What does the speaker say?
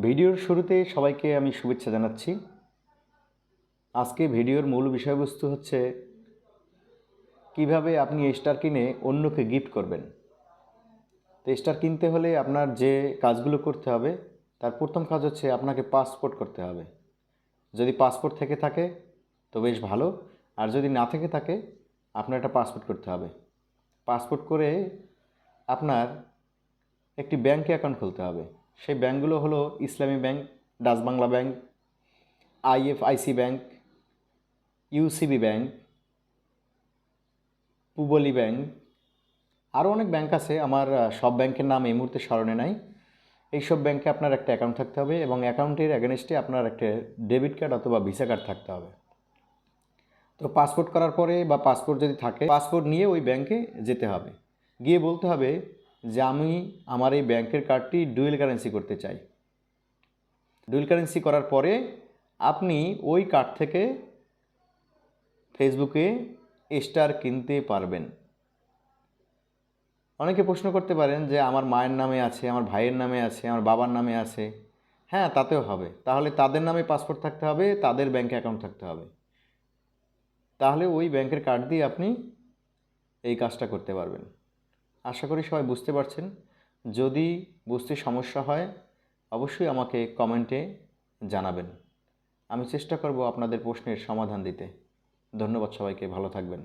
ভিডিওর শুরুতে সবাইকে আমি শুভেচ্ছা জানাচ্ছি। আজকে ভিডিওর মূল বিষয়বস্তু হচ্ছে কিভাবে আপনি স্টার কিনে অন্যকে গিফট করবেন। তো স্টার কিনতে হলে আপনার যে কাজগুলো করতে হবে তার প্রথম কাজ হচ্ছে আপনাকে পাসপোর্ট করতে হবে। যদি পাসপোর্ট থেকে থাকে তো বেশ ভালো, আর যদি না থেকে থাকে আপনার একটা পাসপোর্ট করতে হবে। পাসপোর্ট করে আপনার একটি ব্যাংকে অ্যাকাউন্ট খুলতে হবে। সেই ব্যাংকগুলো হলো Islami bank, Dutch Bangla bank, IFIC bank, UCB bank, Pubali bank, আরও অনেক ব্যাংক আছে। আমার সব ব্যাংকের নাম এই মুহূর্তে স্মরণে নাই। এইসব ব্যাংকে আপনার একটা অ্যাকাউন্ট থাকতে হবে এবং অ্যাকাউন্টের অ্যাগেনস্টে আপনার একটা ডেবিট কার্ড অথবা ভিসা কার্ড থাকতে হবে। তো পাসপোর্ট করার পরে বা পাসপোর্ট যদি থাকে, পাসপোর্ট নিয়ে ওই ব্যাংকে যেতে হবে। গিয়ে বলতে হবে যে আমি আমার এই ব্যাংকের কার্ডটি ডুয়েল কারেন্সি করতে চাই। ডুয়েল কারেন্সি করার পরে আপনি ওই কার্ড থেকে ফেসবুকে স্টার কিনতে পারবেন। অনেকে প্রশ্ন করতে পারেন যে আমার মায়ের নামে আছে, আমার ভাইয়ের নামে আছে, আমার বাবার নামে আছে। হ্যাঁ, তাতেও হবে। তাহলে তাদের নামে পাসপোর্ট থাকতে হবে, তাদের ব্যাংকে অ্যাকাউন্ট থাকতে হবে। তাহলে ওই ব্যাংকের কার্ড দিয়ে আপনি এই কাজটা করতে পারবেন। আশা করি সবাই বুঝতে পারছেন। যদি বুঝতে সমস্যা হয় অবশ্যই আমাকে কমেন্টে জানাবেন। আমি চেষ্টা করব আপনাদের প্রশ্নের সমাধান দিতে। ধন্যবাদ সবাইকে, ভালো থাকবেন।